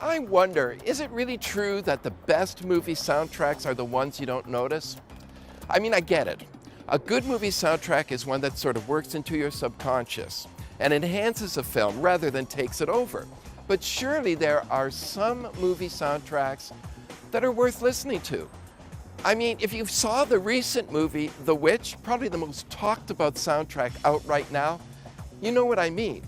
I wonder, is it really true that the best movie soundtracks are the ones you don't notice? I mean, I get it. A good movie soundtrack is one that sort of works into your subconscious and enhances a film rather than takes it over. But surely there are some movie soundtracks that are worth listening to. I mean, if you saw the recent movie, The Witch, probably the most talked about soundtrack out right now, you know what I mean.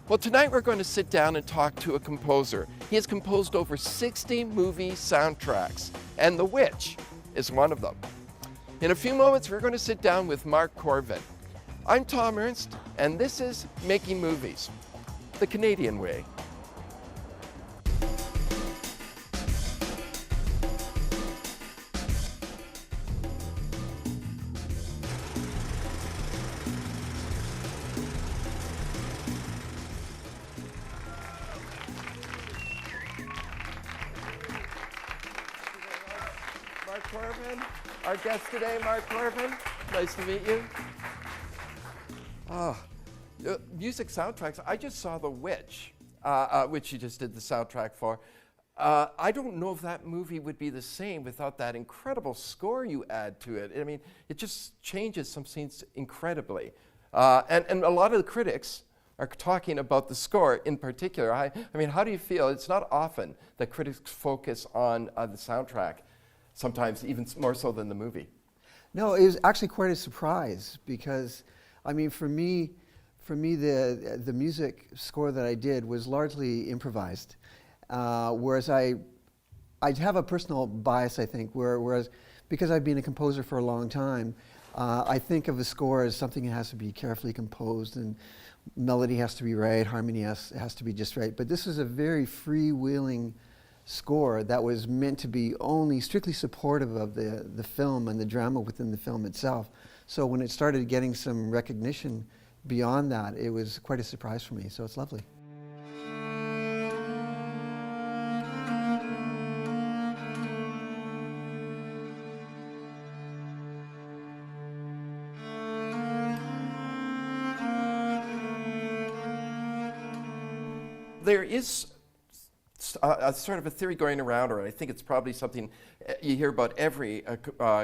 Well, tonight we're going to sit down and talk to a composer. He has composed over 60 movie soundtracks, and The Witch is one of them. In a few moments, we're going to sit down with Mark Korven. I'm Thom Ernst, and this is Making Movies, the Canadian way. Mark Korven, our guest today, Mark Korven. Nice to meet you. Music soundtracks. I just saw The Witch, which you just did the soundtrack for. I don't know if that movie would be the same without that incredible score you add to it. I mean, it just changes some scenes incredibly. And a lot of the critics are talking about the score in particular. I mean, how do you feel? It's not often that critics focus on the soundtrack, sometimes even more so than the movie. No, it was actually quite a surprise because, I mean, for me, the music score that I did was largely improvised, whereas I'd have a personal bias, I think, whereas because I've been a composer for a long time, I think of a score as something that has to be carefully composed and melody has to be right, harmony has to be just right. But this is a very freewheeling score that was meant to be only strictly supportive of the film and the drama within the film itself. So when it started getting some recognition beyond that, it was quite a surprise for me, so it's lovely. There is a sort of a theory going around, or I think it's probably something you hear about every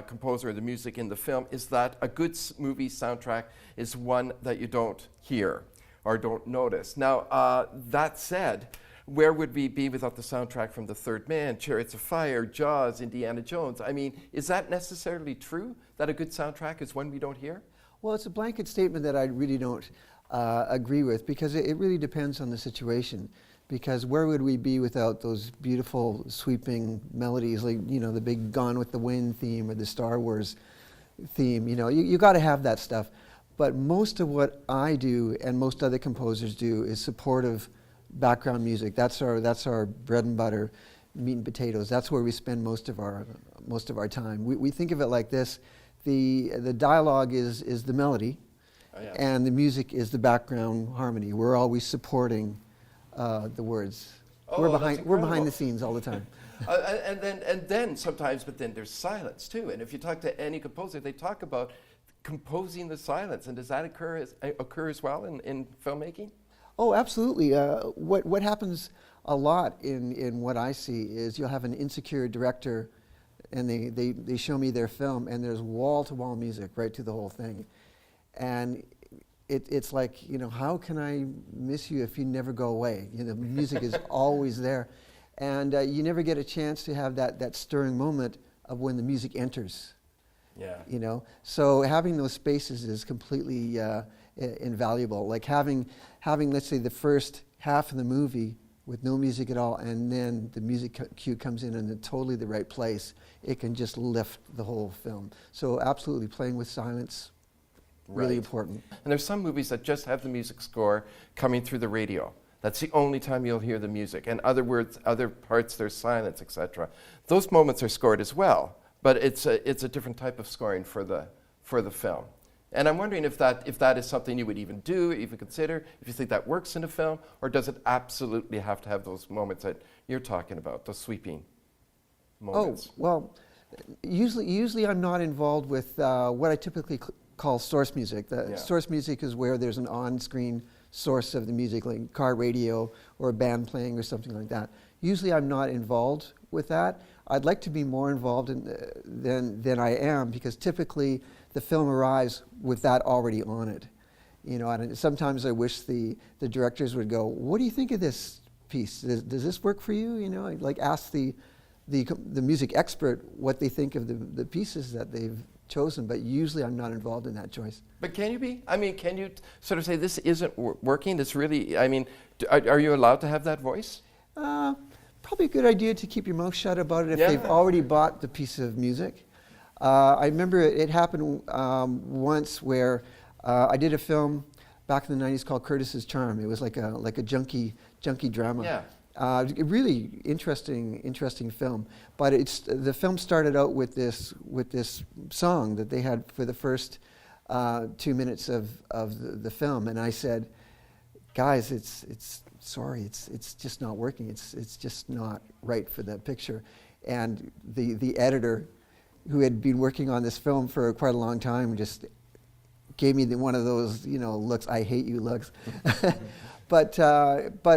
composer of the music in the film, is that a good movie soundtrack is one that you don't hear or don't notice. Now, that said, where would we be without the soundtrack from The Third Man, Chariots of Fire, Jaws, Indiana Jones? I mean, is that necessarily true, that a good soundtrack is one we don't hear? Well, it's a blanket statement that I really don't agree with, because it really depends on the situation. Because where would we be without those beautiful sweeping melodies, like, you know, the big Gone with the Wind theme or the Star Wars theme? You know, you got to have that stuff. But most of what I do and most other composers do is supportive background music. That's our bread and butter, meat and potatoes. That's where we spend most of our time. We think of it like this: the dialogue is the melody, and the music is the background harmony. We're always supporting the words. We're behind the scenes all the time. and then sometimes, but then there's silence too. And if you talk to any composer, they talk about composing the silence. And does that occur as well in filmmaking? Oh, absolutely. What happens a lot in what I see is you'll have an insecure director, and they show me their film, and there's wall-to-wall music right through the whole thing, and it's like, you know, how can I miss you if you never go away? You know, music is always there. And you never get a chance to have that stirring moment of when the music enters. Yeah. You know, so having those spaces is completely invaluable. Like having, let's say, the first half of the movie with no music at all, and then the music cue comes in totally the right place, it can just lift the whole film. So absolutely, playing with silence, really important. And there's some movies that just have the music score coming through the radio. That's the only time you'll hear the music. And other parts, there's silence, etc. Those moments are scored as well, but it's a different type of scoring for the film. And I'm wondering if that is something you would even do, even consider, if you think that works in a film, or does it absolutely have to have those moments that you're talking about, those sweeping moments? Oh, well, usually I'm not involved with what I typically call source music. Source music is where there's an on-screen source of the music, like car radio or a band playing or something like that. Usually I'm not involved with that. I'd like to be more involved than I am, because typically the film arrives with that already on it. You know, and sometimes I wish the directors would go, "What do you think of this piece? Does this work for you?" You know, I'd like ask the music expert what they think of the pieces that they've chosen, but usually I'm not involved in that choice. But can you be? I mean, can you sort of say this isn't working? This really, I mean, are you allowed to have that voice? Probably a good idea to keep your mouth shut about it if Yeah. they've already bought the piece of music. I remember it happened once where I did a film back in the 90s called Curtis's Charm. It was like a junkie drama. Yeah. A really interesting film. But the film started out with this song that they had for the first 2 minutes of the film, and I said, "Guys, it's just not working. It's just not right for the picture." And the editor, who had been working on this film for quite a long time, just gave me one of those, you know, looks, "I hate you" looks. But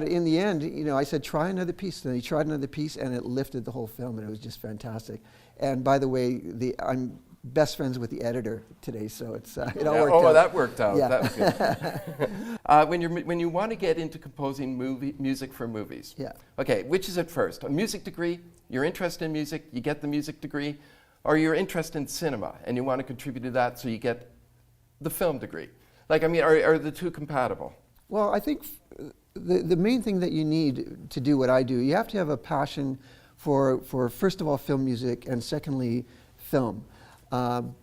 in the end, you know, I said, "Try another piece." And he tried another piece, and it lifted the whole film, and it was just fantastic. And by the way, I'm best friends with the editor today, so it all worked out. Oh, that worked out. Yeah. That was good. When you want to get into composing music for movies, Yeah. okay, which is it first? A music degree, you're interested in music, you get the music degree, or you're interested in cinema and you want to contribute to that, so you get the film degree? Like, I mean, are the two compatible? Well, I think the main thing that you need to do what I do, you have to have a passion for first of all, film music, and secondly, film.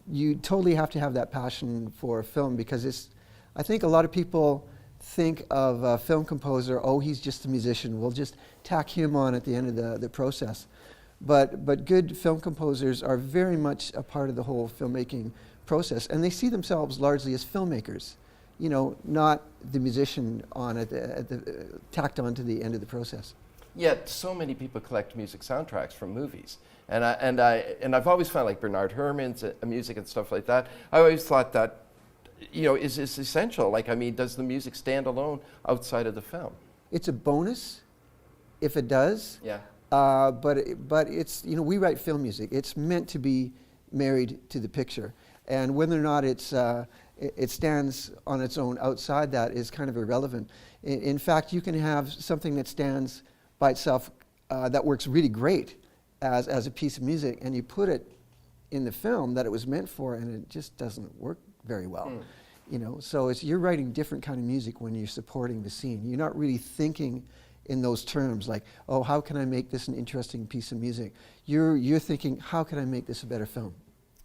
You totally have to have that passion for film, because I think a lot of people think of a film composer, oh, he's just a musician, we'll just tack him on at the end of the process. But good film composers are very much a part of the whole filmmaking process, and they see themselves largely as filmmakers, you know, not the musician on tacked on to the end of the process. Yet so many people collect music soundtracks from movies, and I've always found, like Bernard Herrmann's music and stuff like that, I always thought that, you know, is essential. Like, I mean, does the music stand alone outside of the film? It's a bonus if it does. Yeah. But it's, you know, we write film music. It's meant to be married to the picture, and whether or not it stands on its own outside that is kind of irrelevant. In fact, you can have something that stands by itself that works really great as a piece of music, and you put it in the film that it was meant for, and it just doesn't work very well. You know, so you're writing different kind of music when you're supporting the scene. You're not really thinking in those terms, like, oh, how can I make this an interesting piece of music? You're thinking, how can I make this a better film?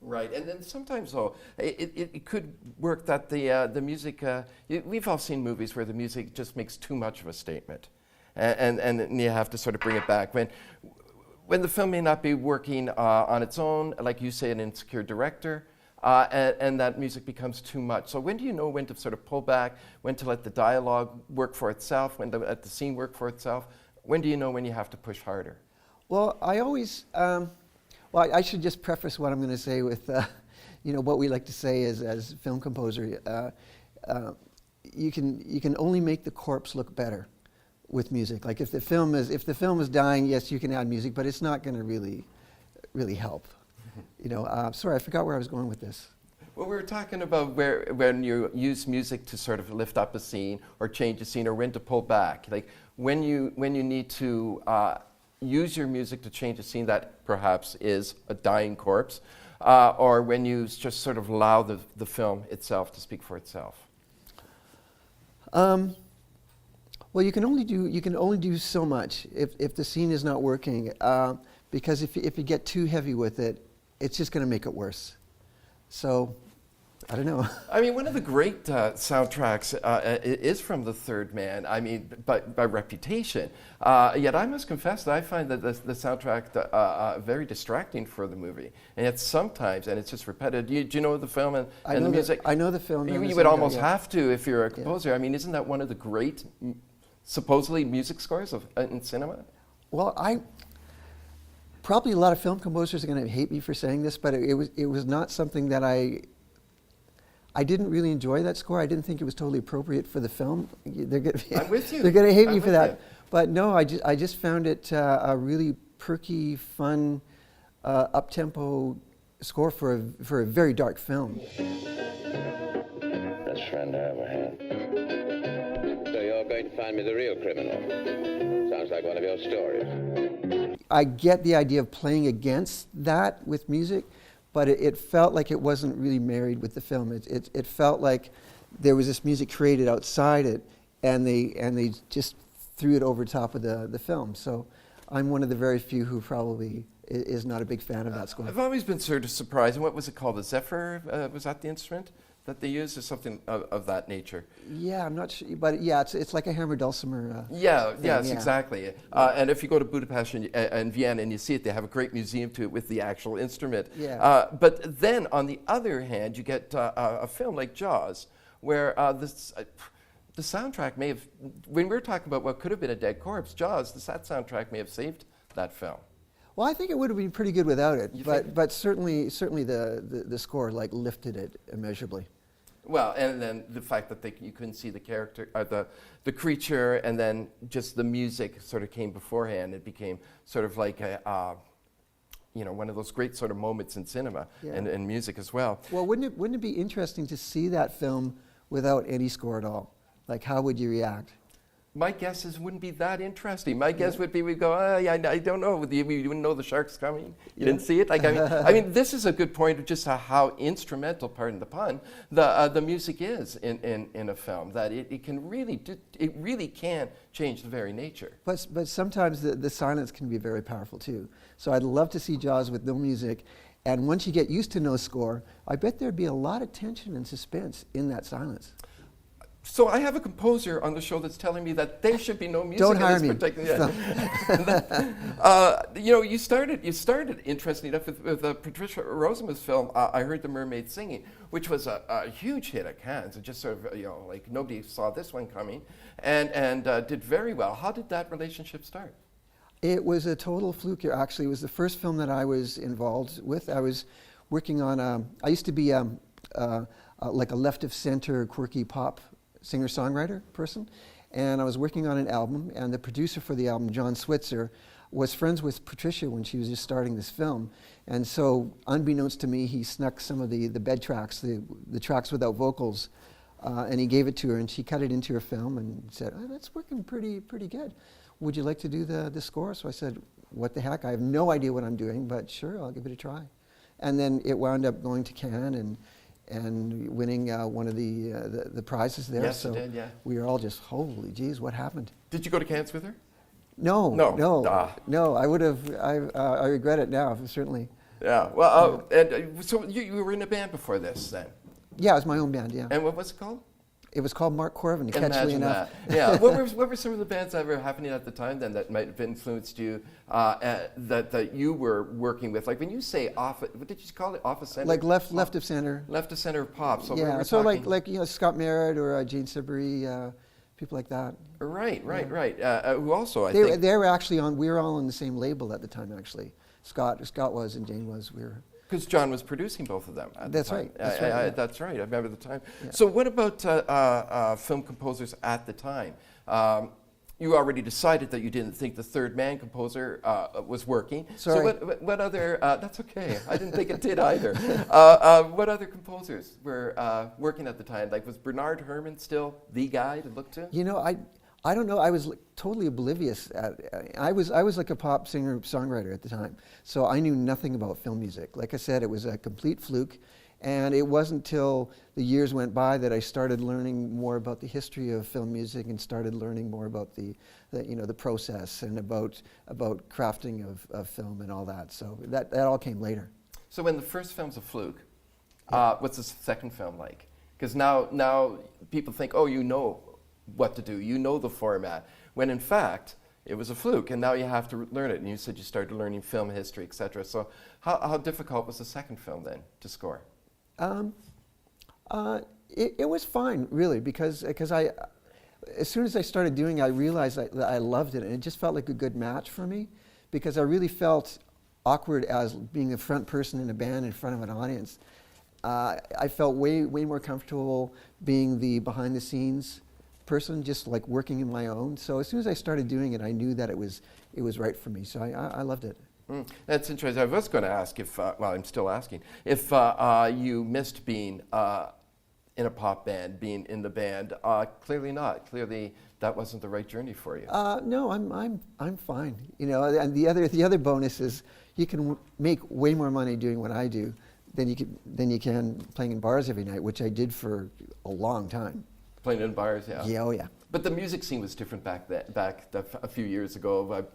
Right, and then sometimes, though, it could work that the music, we've all seen movies where the music just makes too much of a statement, and you have to sort of bring it back. When the film may not be working on its own, like you say, an insecure director, and that music becomes too much. So when do you know when to sort of pull back, when to let the dialogue work for itself, when to let the scene work for itself? When do you know when you have to push harder? Well, I always... Well, I should just preface what I'm going to say with, you know, what we like to say as film composer. You can only make the corpse look better with music. Like if the film is dying, yes, you can add music, but it's not going to really help. You know, sorry, I forgot where I was going with this. Well, we were talking about when you use music to sort of lift up a scene or change a scene, or when to pull back. Like when you need to use your music to change a scene that perhaps is a dying corpse, or when you just sort of allow the film itself to speak for itself? Well, you can only do so much if the scene is not working, because if you get too heavy with it, it's just going to make it worse. So, I don't know. I mean, one of the great soundtracks is from The Third Man, I mean, by reputation. Yet I must confess that I find that the soundtrack very distracting for the movie. And yet sometimes, and it's just repetitive. Do you know the film and the music? I know the film. You would almost have to if you're a composer. Yeah. I mean, isn't that one of the great, supposedly, music scores in cinema? Well, probably a lot of film composers are going to hate me for saying this, but it was not something that I didn't really enjoy that score. I didn't think it was totally appropriate for the film. They're gonna, I'm with you. They're going to hate I'm me for with that. you. But no, I just found it a really perky, fun, up-tempo score for a very dark film. Best friend I ever had. So you're going to find me the real criminal. Sounds like one of your stories. I get the idea of playing against that with music, but it felt like it wasn't really married with the film. It felt like there was this music created outside it, and they just threw it over top of the film. So I'm one of the very few who probably is not a big fan of that score. I've always been sort of surprised. And what was it called? The Zephyr? Was that the instrument that they used, or something of that nature? Yeah, I'm not sure, but yeah, it's like a hammer dulcimer. Yeah, thing, yes, yeah. Exactly. And if you go to Budapest and Vienna and you see it, they have a great museum to it with the actual instrument. Yeah. But then, on the other hand, you get a film like Jaws, where the soundtrack may have, when we're talking about what could have been a dead corpse, Jaws, that soundtrack may have saved that film. Well, I think it would have been pretty good without it, You think? but certainly the score like lifted it immeasurably. Well, and then the fact that you couldn't see the character, the creature, and then just the music sort of came beforehand. It became sort of like one of those great sort of moments in cinema and music as well. Well, wouldn't it be interesting to see that film without any score at all? Like, how would you react? My guess is it wouldn't be that interesting. My guess would be we'd go, I don't know. You wouldn't know the shark's coming. You didn't see it. Like I mean, this is a good point of just how instrumental, pardon the pun, the music is in a film. That it can really it really can change the very nature. But sometimes the silence can be very powerful too. So I'd love to see Jaws with no music. And once you get used to no score, I bet there'd be a lot of tension and suspense in that silence. So I have a composer on the show that's telling me that there should be no music. Don't in hire this me. particular. You started interesting enough with Patricia Rozema's film. I Heard the Mermaid Singing, which was a huge hit at Cannes. It just sort of like nobody saw this one coming, and did very well. How did that relationship start? It was a total fluke. Actually, it was the first film that I was involved with. I was working on. I used to be like a left of center quirky pop singer-songwriter person, and I was working on an album, and the producer for the album, John Switzer, was friends with Patricia when she was just starting this film, and so unbeknownst to me, he snuck some of the bed tracks, the tracks without vocals, and he gave it to her, and she cut it into her film and said, that's working pretty good. Would you like to do the score? So I said, what the heck, I have no idea what I'm doing, but sure, I'll give it a try. And then it wound up going to Cannes and winning one of the prizes there. Yes, so it did, yeah. we were all just, holy geez, what happened? Did you go to Cannes with her? No. I would have. I regret it now, certainly. Yeah. Well, so you were in a band before this, then? Yeah, it was my own band. Yeah. And what was it called? It was called Mark Korven. Catchily Imagine enough. that. Yeah. What were some of the bands that were happening at the time then that might have influenced you? That you were working with, like when you say office, what did you call it? Office center. Like left of center. Left of center pop. So yeah. we're So talking like Scott Merritt or Gene Siberry, people like that. Right. Who also I think they were actually on. We were all on the same label at the time, actually. Scott was and Jane was. We were. Because John was producing both of them at the time. Right. That's right. Yeah. That's right. I remember the time. Yeah. So what about film composers at the time? You already decided that you didn't think the third man composer was working. Sorry. So what other, that's okay. I didn't think it did either. What other composers were working at the time? Like was Bernard Herrmann still the guy to look to? You know, I don't know. I was totally oblivious. I was like a pop singer-songwriter at the time, so I knew nothing about film music. Like I said, it was a complete fluke, and it wasn't till the years went by that I started learning more about the history of film music and started learning more about the process and about crafting of film and all that. So that all came later. So when the first film's a fluke, what's the second film like? Because now people think, oh, you know what to do, you know the format, when in fact it was a fluke and now you have to learn it. And you said you started learning film history, etc. So how difficult was the second film then to score? It was fine, really, because I, as soon as I started doing it, I realized that I loved it, and it just felt like a good match for me, because I really felt awkward as being the front person in a band in front of an audience. I felt way more comfortable being the behind the scenes person, just like working in my own. So as soon as I started doing it, I knew that it was right for me. So I loved it. That's interesting. I was going to ask if, well, I'm still asking, if you missed being in a pop band, being in the band. Clearly not. Clearly that wasn't the right journey for you. No, I'm fine. You know, and the other bonus is you can make way more money doing what I do than you can playing in bars every night, which I did for a long time. Playing in bars, yeah. Yeah, oh yeah. But the music scene was different back a few years ago.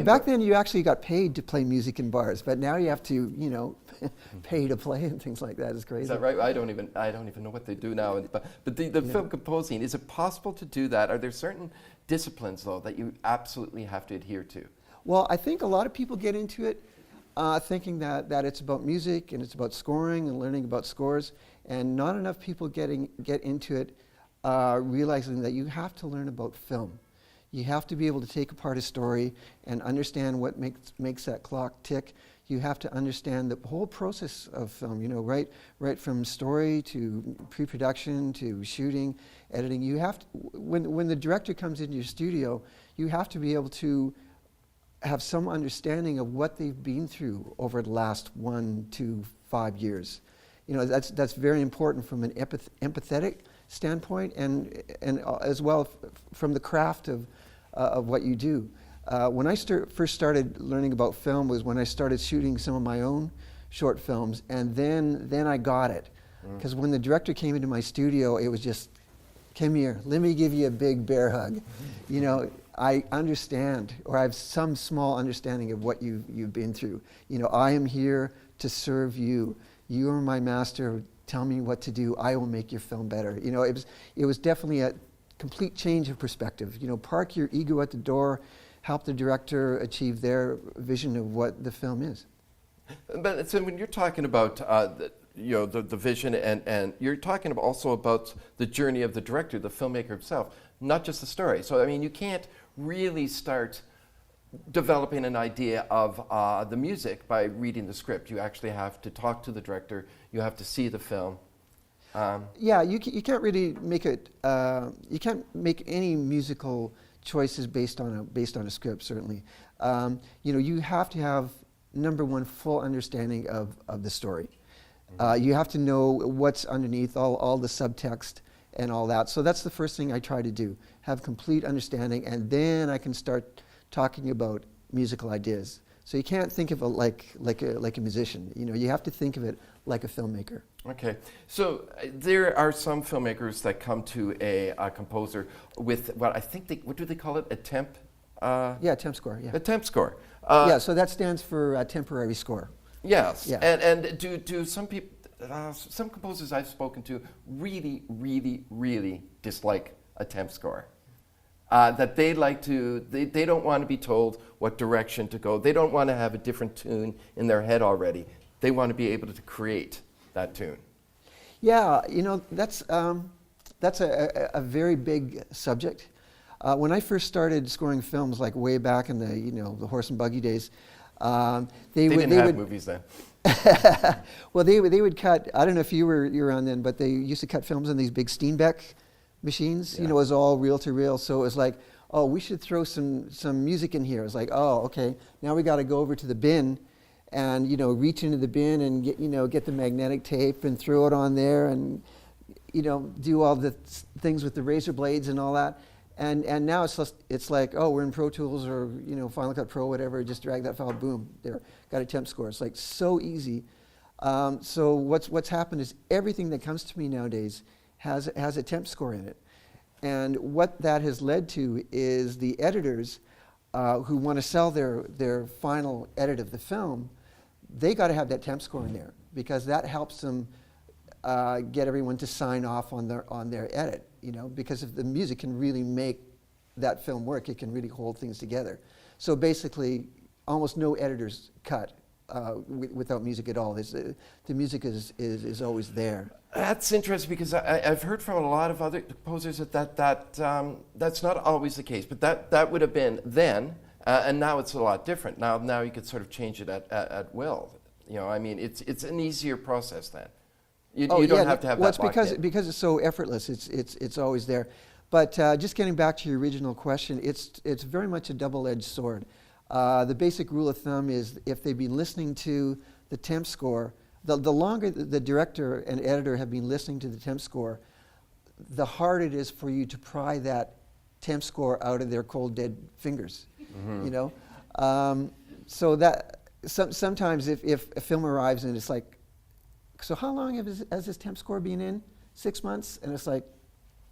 Back then you actually got paid to play music in bars, but now you have to, you know, pay to play and things like that. It's crazy. Is that right? I don't even know what they do now. But the film composing, is it possible to do that? Are there certain disciplines though that you absolutely have to adhere to? Well, I think a lot of people get into it thinking that it's about music and it's about scoring and learning about scores, and not enough people get into it realizing that you have to learn about film. You have to be able to take apart a story and understand what makes that clock tick. You have to understand the whole process of film, you know, right from story to pre-production to shooting, editing. You have to, when the director comes into your studio, you have to be able to have some understanding of what they've been through over the last 1 to 5 years. You know, that's very important from an empathetic standpoint, and as well from the craft of what you do. When I first started learning about film was when I started shooting some of my own short films, and then I got it. Because when the director came into my studio, it was just, come here, let me give you a big bear hug. You know, I understand, or I have some small understanding of what you've been through. You know, I am here to serve you. You are my master. Tell me what to do. I will make your film better. You know, it was definitely a complete change of perspective. You know, park your ego at the door, help the director achieve their vision of what the film is. But so when you're talking about the vision, and you're talking also about the journey of the director, the filmmaker himself, not just the story. So I mean, you can't really start developing an idea of the music by reading the script. You actually have to talk to the director. You have to see the film. Yeah, you can't really make it. You can't make any musical choices based on a script. Certainly, you know, you have to have, number one, full understanding of the story. You have to know what's underneath, all the subtext and all that. So that's the first thing I try to do: have complete understanding, and then I can start talking about musical ideas. So you can't think of it like a musician. You know, you have to think of it like a filmmaker. Okay, so there are some filmmakers that come to a composer with what do they call it? A temp? Yeah, temp score. Yeah. A temp score. Yeah, so that stands for temporary score. Yes. Yeah. And do some people, some composers I've spoken to really dislike a temp score. That they don't want to be told what direction to go. They don't want to have a different tune in their head already. They want to be able to create that tune. Yeah, you know, that's a very big subject. When I first started scoring films, like way back in the horse and buggy days, they didn't have movies then. Well, they would cut. I don't know if you were around then, but they used to cut films on these big Steenbeck machines. Yeah. You know, it was all reel to reel. So it was like, oh, we should throw some music in here. It was like, oh, okay, now we got to go over to the bin and, you know, reach into the bin and get the magnetic tape and throw it on there and, you know, do all the things with the razor blades and all that. And now it's like, oh, we're in Pro Tools or, you know, Final Cut Pro, whatever, just drag that file, boom, there, got a temp score. It's like so easy. So what's happened is everything that comes to me nowadays has a temp score in it. And what that has led to is the editors who want to sell their final edit of the film, they got to have that temp score in there because that helps them get everyone to sign off on their edit, you know, because if the music can really make that film work, it can really hold things together. So basically, almost no editors cut without music at all. The music is always there. That's interesting because I've heard from a lot of other composers that's not always the case, but that would have been then, and now it's a lot different. Now you could sort of change it at will. You know, I mean, it's an easier process then. You don't have to have well, that it's locked in. because it's so effortless. It's always there. But just getting back to your original question, it's very much a double-edged sword. The basic rule of thumb is if they've been listening to the temp score, the longer the director and editor have been listening to the temp score, the harder it is for you to pry that temp score out of their cold, dead fingers. You know, so that sometimes if a film arrives and it's like, so how long has this temp score been in? 6 months? And it's like,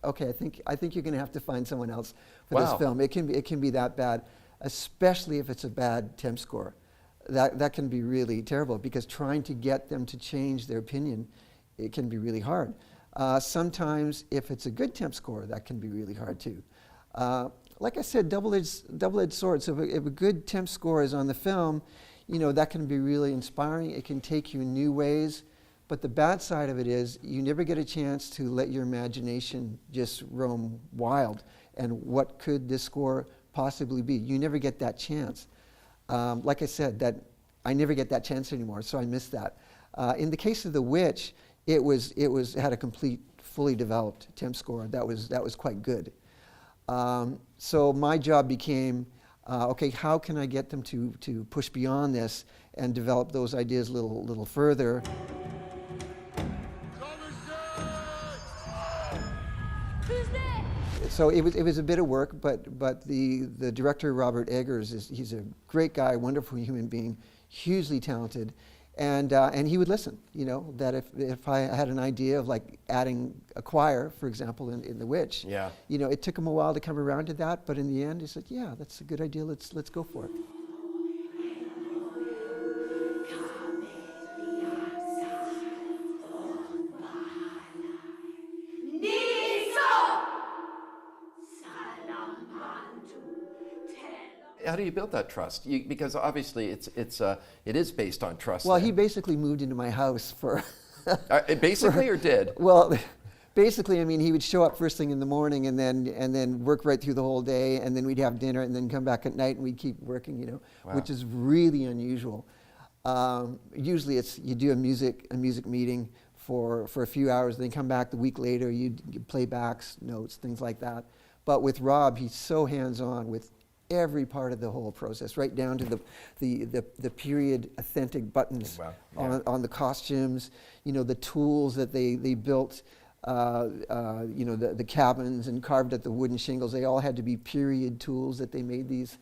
okay, I think you're going to have to find someone else for this film. It can be that bad, especially if it's a bad temp score. That can be really terrible because trying to get them to change their opinion, it can be really hard. Sometimes if it's a good temp score, that can be really hard too. Like I said, double-edged sword. So if a good temp score is on the film, you know, that can be really inspiring. It can take you in new ways. But the bad side of it is you never get a chance to let your imagination just roam wild. And what could this score possibly be? You never get that chance. Like I said, that I never get that chance anymore, so I miss that. In the case of The Witch, it had a complete, fully developed temp score that was quite good. So my job became, okay, how can I get them to push beyond this and develop those ideas a little further? So it was a bit of work, but the director, Robert Eggers, he's a great guy, wonderful human being, hugely talented, and he would listen. You know, that if I had an idea of like adding a choir, for example, in The Witch, you know, it took him a while to come around to that, but in the end he said, yeah, that's a good idea. Let's go for it. How do you build that trust? Because obviously it is based on trust. Well, he basically moved into my house for. Basically, or did? Well, basically, I mean, he would show up first thing in the morning and then work right through the whole day, and then we'd have dinner and then come back at night and we'd keep working, you know, which is really unusual. Usually, it's you do a music meeting for a few hours, then come back the week later, you playbacks, notes, things like that. But with Rob, he's so hands-on with every part of the whole process, right down to the period authentic buttons on the costumes, you know, the tools that they built, you know, the cabins and carved at the wooden shingles. They all had to be period tools that they made these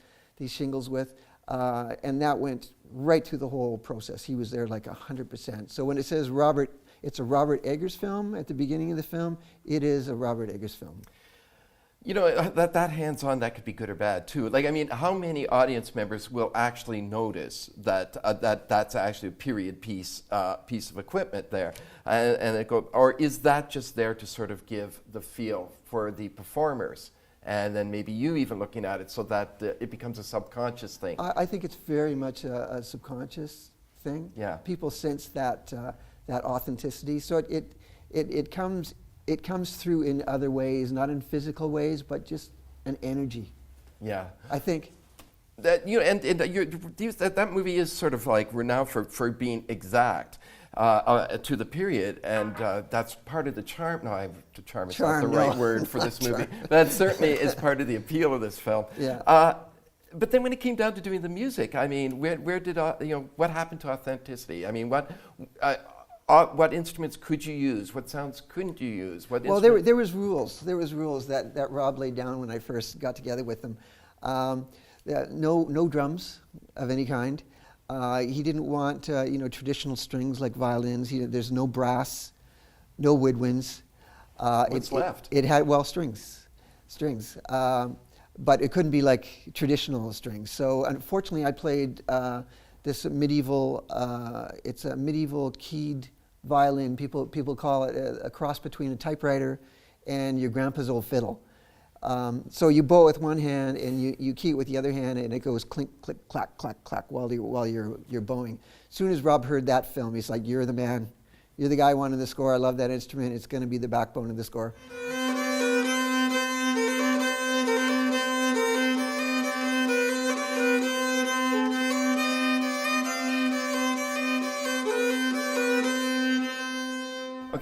shingles with, and that went right through the whole process. He was there like 100%. So when it says it's a Robert Eggers film at the beginning of the film, it is a Robert Eggers film. You know, that hands-on, that could be good or bad too. Like, I mean, how many audience members will actually notice that that's actually a period piece of equipment there, and it or is that just there to sort of give the feel for the performers, and then maybe you even looking at it so that it becomes a subconscious thing? I think it's very much a subconscious thing. Yeah. People sense that authenticity, so it comes through in other ways, not in physical ways, but just an energy. Yeah. I think. That, you know, and that movie is sort of like renowned for being exact to the period, and that's part of the charm. No, the charm is not the right word for this movie. That certainly is part of the appeal of this film. Yeah. But then when it came down to doing the music, I mean, where did what happened to authenticity? I mean, what instruments could you use? What sounds couldn't you use? Well, there was rules. There was rules that Rob laid down when I first got together with him. No drums of any kind. He didn't want traditional strings like violins. There's no brass, no woodwinds. What's left? It had strings, but it couldn't be like traditional strings. So unfortunately, I played this medieval. It's a medieval keyed violin. People call it a cross between a typewriter and your grandpa's old fiddle. So you bow it with one hand and you key it with the other hand, and it goes clink, click, clack, clack, clack while you're bowing. As soon as Rob heard that film, he's like, "You're the man. You're the guy wanting the score. I love that instrument. It's going to be the backbone of the score."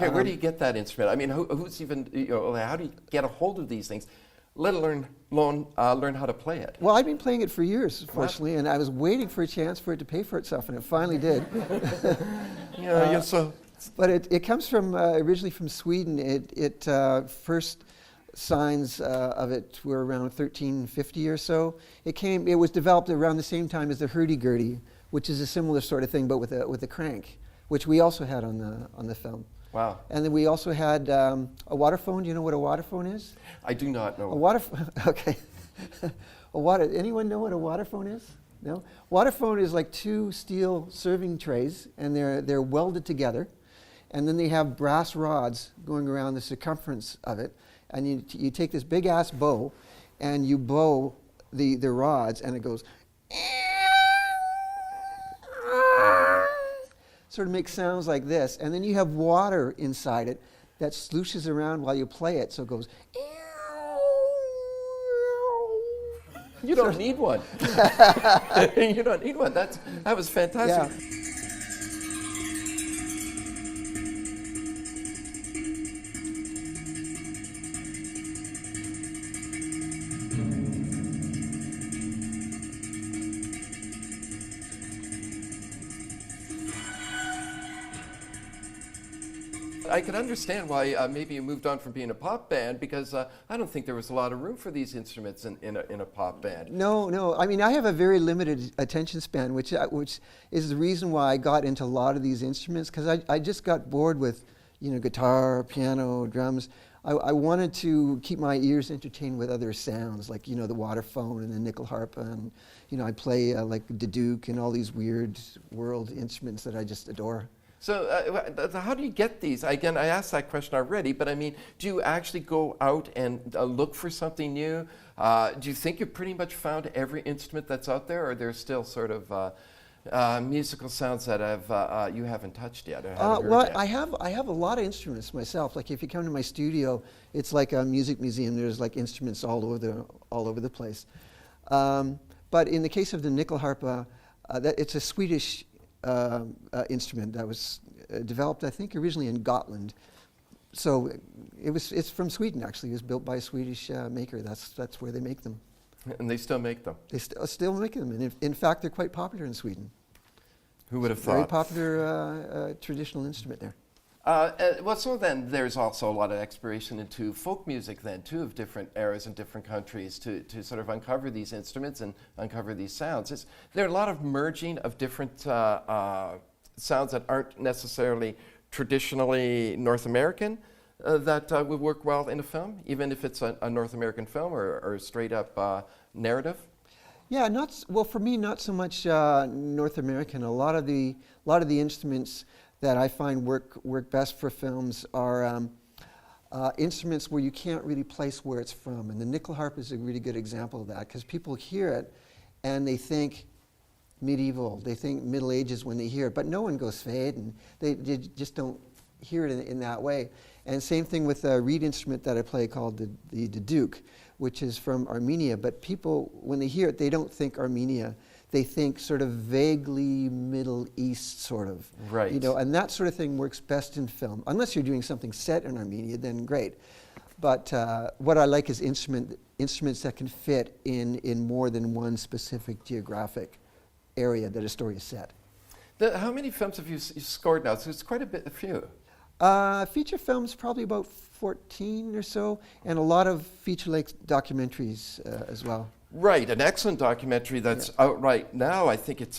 Okay, where do you get that instrument? I mean, who's even, how do you get a hold of these things, let alone learn how to play it? Well, I've been playing it for years, fortunately, and I was waiting for a chance for it to pay for itself, and it finally did. But it comes from originally from Sweden. It first signs of it were around 1350 or so. It was developed around the same time as the hurdy-gurdy, which is a similar sort of thing, but with a crank, which we also had on the film. Wow. And then we also had a waterphone. Do you know what a waterphone is? I do not know. Okay. Anyone know what a waterphone is? No? Waterphone is like two steel serving trays, and they're welded together. And then they have brass rods going around the circumference of it. And you take this big-ass bow, and you blow the rods, and it goes... sort of makes sounds like this. And then you have water inside it that slooshes around while you play it. So it goes... You don't need one. You don't need one. That was fantastic. Yeah. I could understand why maybe you moved on from being a pop band, because I don't think there was a lot of room for these instruments in a pop band. No. I mean, I have a very limited attention span, which is the reason why I got into a lot of these instruments, because I just got bored with, guitar, piano, drums. I wanted to keep my ears entertained with other sounds, like, the waterphone and the nickel harpa, and, I play like the Duke and all these weird world instruments that I just adore. So how do you get these? Again, I asked that question already, but I mean, do you actually go out and look for something new? Do you think you've pretty much found every instrument that's out there, or there's still sort of musical sounds that you haven't touched yet? Or haven't heard yet? I have a lot of instruments myself. Like if you come to my studio, it's like a music museum. There's like instruments all over the place. But in the case of the nickel harpa, it's a Swedish instrument that was developed, I think, originally in Gotland. So it's from Sweden, actually. It was built by a Swedish maker. That's where they make them. And they still make them? They still make them. And in fact, they're quite popular in Sweden. Who would have thought? Very popular traditional instrument there. So then there's also a lot of exploration into folk music then, too, of different eras and different countries to sort of uncover these instruments and uncover these sounds. There are a lot of merging of different sounds that aren't necessarily traditionally North American that would work well in a film, even if it's a North American film or a straight-up narrative. Yeah, for me, not so much North American. A lot of the instruments that I find work best for films are instruments where you can't really place where it's from. And the nickel harp is a really good example of that, because people hear it and they think medieval, they think Middle Ages when they hear it, but no one goes fade, and they just don't hear it in that way. And same thing with a reed instrument that I play called the Duke, which is from Armenia, but people, when they hear it, they don't think Armenia. They think sort of vaguely Middle East, sort of. Right. And that sort of thing works best in film. Unless you're doing something set in Armenia, then great. But what I like is instruments that can fit in more than one specific geographic area that a story is set. How many films have you scored now? So it's quite a few. Feature films, probably about 14 or so, and a lot of feature-length documentaries as well. Right, an excellent documentary that's out right now. I think it's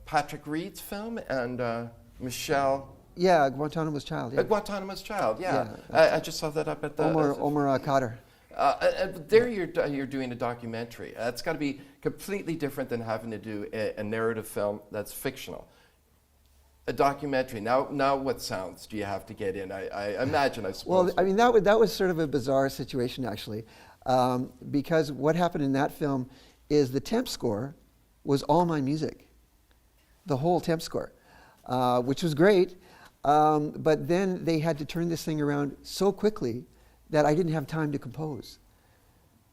Patrick Reed's film and Michelle. Yeah, Guantanamo's Child. Yeah. Guantanamo's Child. Yeah, I just saw that up at the Omar Khader. There you're doing a documentary. That's got to be completely different than having to do a narrative film that's fictional. A documentary. Now what sounds do you have to get in? I imagine, I suppose. Well, I mean, that was sort of a bizarre situation, actually. Because what happened in that film is the Temp Score was all my music, the whole Temp Score, which was great. But then they had to turn this thing around so quickly that I didn't have time to compose.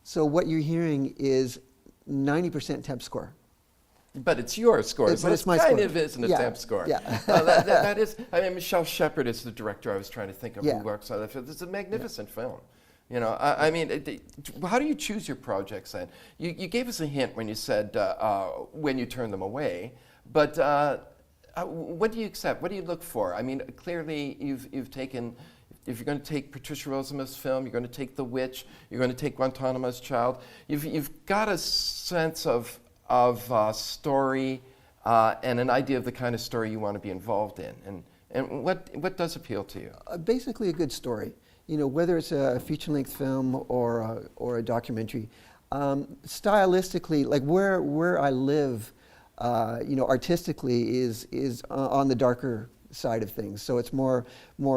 So what you're hearing is 90% Temp Score. But it's your score, so But it's my kind score. of isn't a Yeah. temp score. Yeah. That is, I mean, Michelle Shepard is the director I was trying to think of Yeah. who works on that film. It's a magnificent film. You know, I mean, how do you choose your projects then? You gave us a hint when you said when you turn them away, but what do you accept? What do you look for? I mean, clearly you've taken, if you're going to take Patricia Rozema's film, you're going to take The Witch, you're going to take Guantanamo's Child, you've got a sense of story and an idea of the kind of story you want to be involved in. And what does appeal to you? Basically a good story. You know, whether it's a feature-length film or a documentary. Stylistically, like where I live, you know, artistically is on the darker side of things. So it's more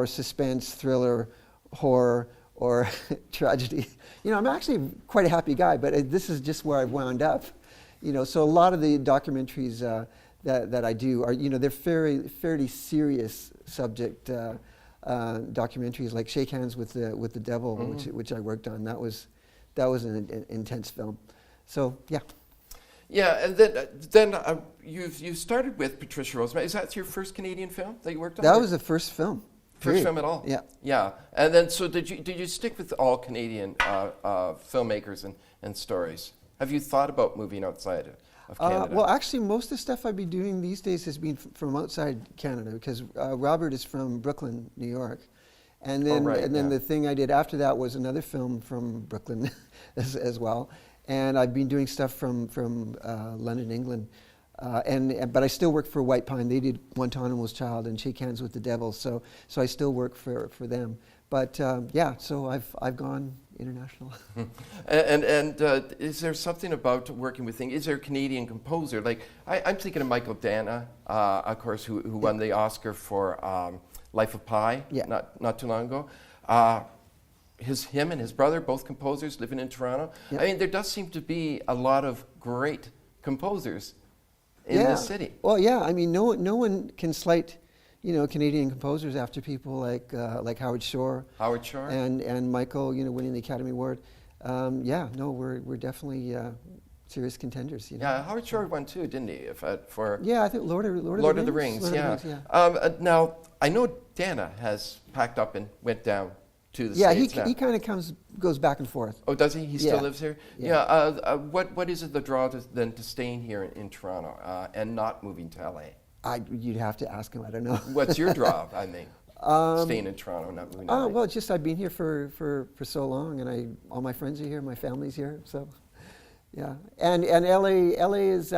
suspense, thriller, horror, or tragedy. You know, I'm actually quite a happy guy, but this is just where I've wound up. You know, so a lot of the documentaries that I do are, you know, they're fairly serious subject documentaries, like Shake Hands with the Devil, which I worked on. That was an intense film. So yeah. Yeah, and then you started with Patricia Rozema. Is that your first Canadian film that you worked on? That was the first film. First period. film at all? Yeah. Yeah, and then so did you stick with all Canadian filmmakers and stories? Have you thought about moving outside of Canada? Well, actually, most of the stuff I've been doing these days has been from outside Canada, because Robert is from Brooklyn, New York. And then, the thing I did after that was another film from Brooklyn as well. And I've been doing stuff from London, England. But I still work for White Pine. They did Guantanamo's Child and Shake Hands with the Devil. So I still work for them. But yeah, so I've gone international. And is there something about working with things? Is there a Canadian composer? Like I'm thinking of Michael Dana, of course, who won the Oscar for Life of Pi not too long ago. Him and his brother, both composers, living in Toronto. Yep. I mean, there does seem to be a lot of great composers in this city. Well, yeah. I mean, no one can slight, you know, Canadian composers after people like Howard Shore. Howard Shore. And Michael, you know, winning the Academy Award. Yeah, no, we're definitely serious contenders. You know? Yeah, Howard Shore won too, didn't he? For yeah, I think Lord of the Rings. Lord yeah. of the Rings, now I know Dana has packed up and went down to the States now. he kind of goes back and forth. Oh, does he? He still lives here? Yeah. What is it the draw to staying here in Toronto and not moving to LA? You'd have to ask him. I don't know. What's your draw? I mean, staying in Toronto, not moving to LA. Well, it's just I've been here for so long, and all my friends are here, my family's here, so yeah. And LA is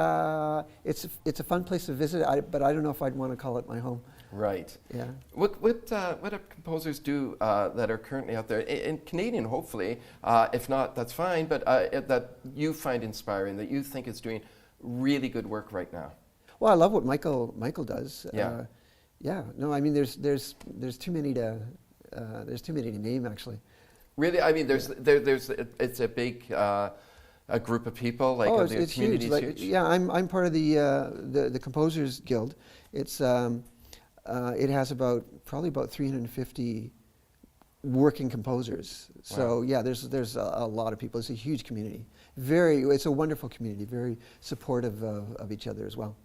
it's a fun place to visit, but I don't know if I'd want to call it my home. Right. Yeah. What do composers do that are currently out there in Canadian? Hopefully, if not, that's fine. But that you find inspiring, that you think is doing really good work right now. Well, I love what Michael does. Yeah. Yeah. No, I mean there's too many to name actually. Really, I mean it's a big a group of people, like the it's community huge. is huge. Yeah, I'm part of the Composers Guild. It's it has probably about 350 working composers. So yeah, there's a lot of people. It's a huge community. It's a wonderful community. Very supportive of each other as well.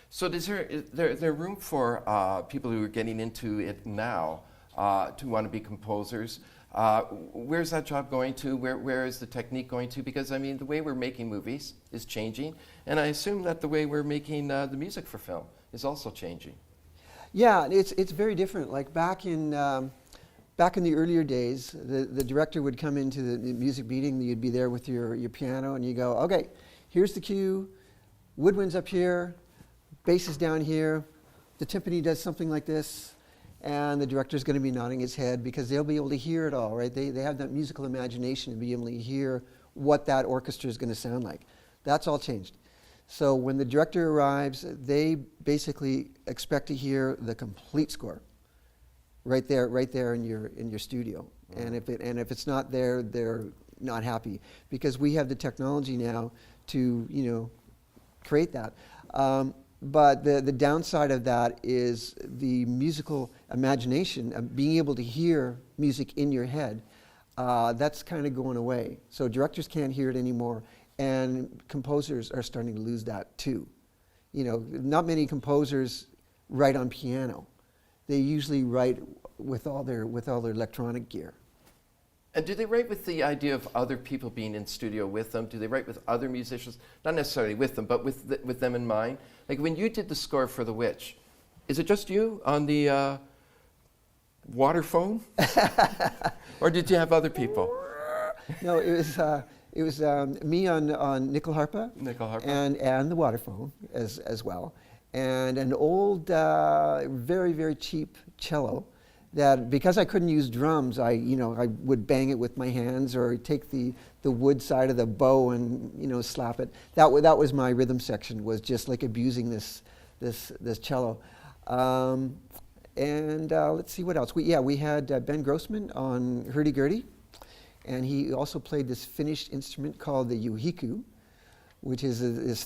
So is there room for people who are getting into it now to want to be composers? Where's that job going to? Where is the technique going to? Because I mean, the way we're making movies is changing, and I assume that the way we're making the music for film is also changing. Yeah, it's very different. Like back in the earlier days, the director would come into the music meeting. You'd be there with your piano, and you go, okay, here's the cue. Woodwind's up here, bass is down here. The timpani does something like this, and the director's going to be nodding his head because they'll be able to hear it all, right? They have that musical imagination to be able to hear what that orchestra is going to sound like. That's all changed. So when the director arrives, they basically expect to hear the complete score, right there in your studio. And if it's not there, they're not happy because we have the technology now to create that. But the downside of that is the musical imagination of being able to hear music in your head. That's kind of going away. So directors can't hear it anymore. And composers are starting to lose that too. You know, not many composers write on piano. They usually write with all their electronic gear. And do they write with the idea of other people being in studio with them? Do they write with other musicians? Not necessarily with them, but with them in mind? Like when you did the score for The Witch, is it just you on the water phone? Or did you have other people? No, it was me on nickel harpa, and the water phone as well, and an old, very, very cheap cello. That because I couldn't use drums, I would bang it with my hands or take the wood side of the bow and slap it. That was my rhythm section, was just like abusing this cello. Let's see what else. We had Ben Grossman on hurdy-gurdy, and he also played this finished instrument called the yuhiku, which is this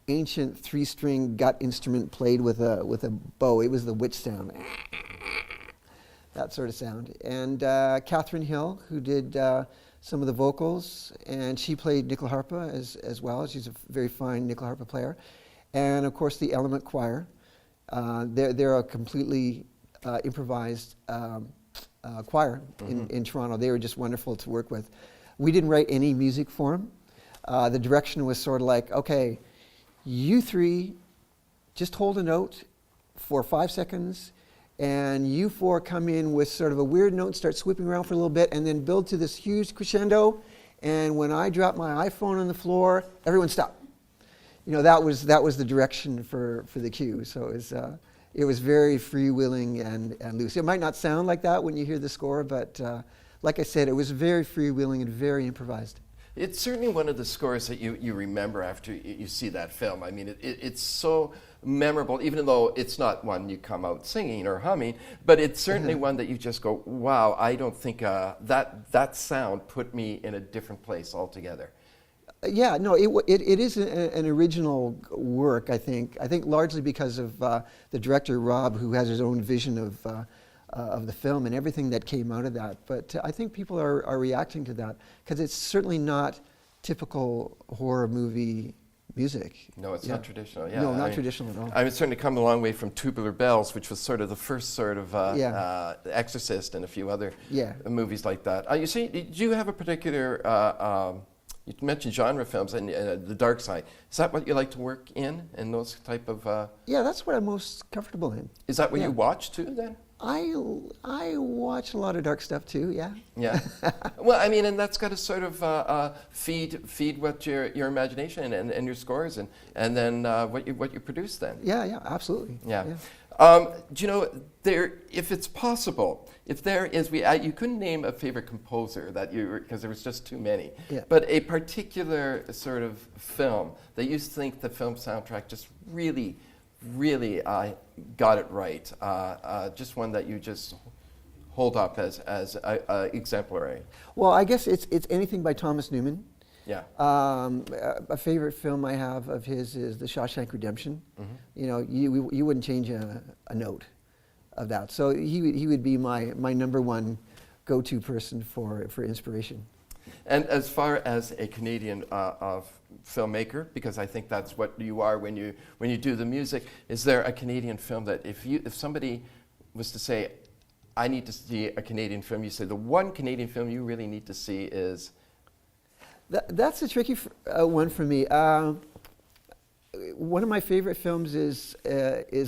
ancient 3-string gut instrument played with a bow. It was the witch sound. That sort of sound. And Catherine Hill, who did some of the vocals, and she played nickel harpa as well. She's a very fine nickel harpa player. And of course the Element Choir. They're a completely improvised choir in Toronto. They were just wonderful to work with. We didn't write any music for them. The direction was sort of like, okay, you three just hold a note for 5 seconds, and you four come in with sort of a weird note, start sweeping around for a little bit, and then build to this huge crescendo. And when I drop my iPhone on the floor, everyone stop. That was the direction for the cue. So it was very freewheeling and loose. It might not sound like that when you hear the score, but like I said, it was very freewheeling and very improvised. It's certainly one of the scores that you remember after you see that film. I mean, it's so memorable, even though it's not one you come out singing or humming, but it's certainly one that you just go, wow, I don't think that sound put me in a different place altogether. Yeah, no, it is an original work, I think. I think largely because of the director, Rob, who has his own vision of the film and everything that came out of that. But I think people are reacting to that because it's certainly not typical horror movie music. No, it's not traditional. Yeah, no, not traditional at all. I mean, it's certainly come a long way from Tubular Bells, which was sort of the first sort of Exorcist and a few other movies like that. You see, did you have a particular? You mentioned genre films and the dark side. Is that what you like to work in those type of? Yeah, that's what I'm most comfortable in. Is that what you watch too then? I watch a lot of dark stuff too. Yeah. Yeah. Well, I mean, and that's got to sort of feed what your imagination and your scores and then what you produce then. Yeah. Absolutely. Yeah. Do you know if it's possible, if there is you couldn't name a favorite composer that because there was just too many. Yeah. But a particular sort of film that you think the film soundtrack just really got it right. Just one that you just hold up as exemplary. Well, I guess it's anything by Thomas Newman. Yeah. A favorite film I have of his is The Shawshank Redemption. Mm-hmm. You wouldn't change a note of that. So he would be my number one go-to person for inspiration. And as far as a Canadian filmmaker, because I think that's what you are when you do the music, is there a Canadian film that if somebody was to say, I need to see a Canadian film, you say the one Canadian film you really need to see is? That's a tricky one for me. One of my favorite films is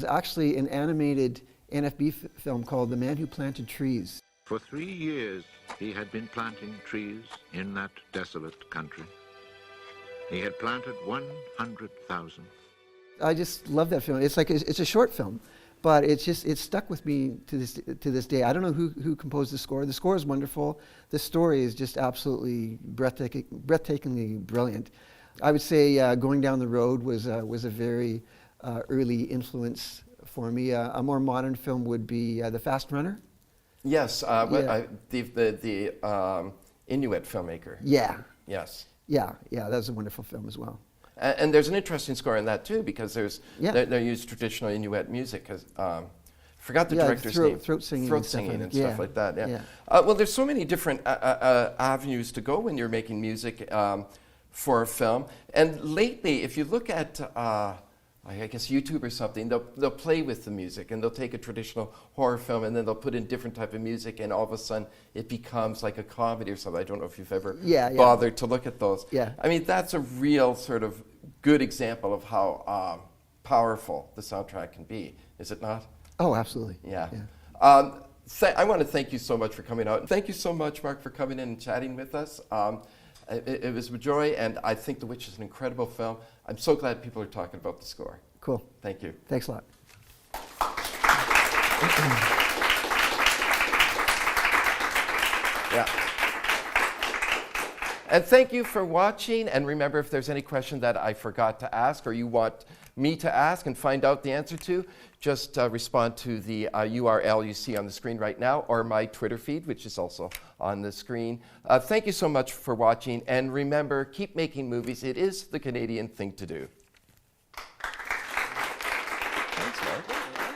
actually an animated NFB film called The Man Who Planted Trees. For 3 years, he had been planting trees in that desolate country. He had planted 100,000. I just love that film. It's a short film, but it's stuck with me to this day. I don't know who composed the score. The score is wonderful. The story is just absolutely breathtakingly brilliant. I would say Going Down the Road was a very early influence for me. A more modern film would be The Fast Runner. Yes, the Inuit filmmaker. Yeah. Yes. Yeah, that was a wonderful film as well. And there's an interesting score in that too, because they use traditional Inuit music. Forgot the director's name. Throat singing and stuff like that. Yeah. Well, there's so many different avenues to go when you're making music for a film. And lately, if you look at I guess YouTube or something, they'll play with the music, and they'll take a traditional horror film and then they'll put in different type of music, and all of a sudden it becomes like a comedy or something. I don't know if you've ever bothered to look at those. Yeah. I mean, that's a real sort of good example of how powerful the soundtrack can be, is it not? Oh, absolutely. Yeah. I want to thank you so much for coming out. Thank you so much, Mark, for coming in and chatting with us. It was a joy, and I think The Witch is an incredible film. I'm so glad people are talking about the score. Cool. Thank you. Thanks a lot. Yeah. And thank you for watching. And remember, if there's any question that I forgot to ask or you want me to ask and find out the answer to, just respond to the URL you see on the screen right now, or my Twitter feed, which is also on the screen. Thank you so much for watching. And remember, keep making movies. It is the Canadian thing to do. Thanks, Mark.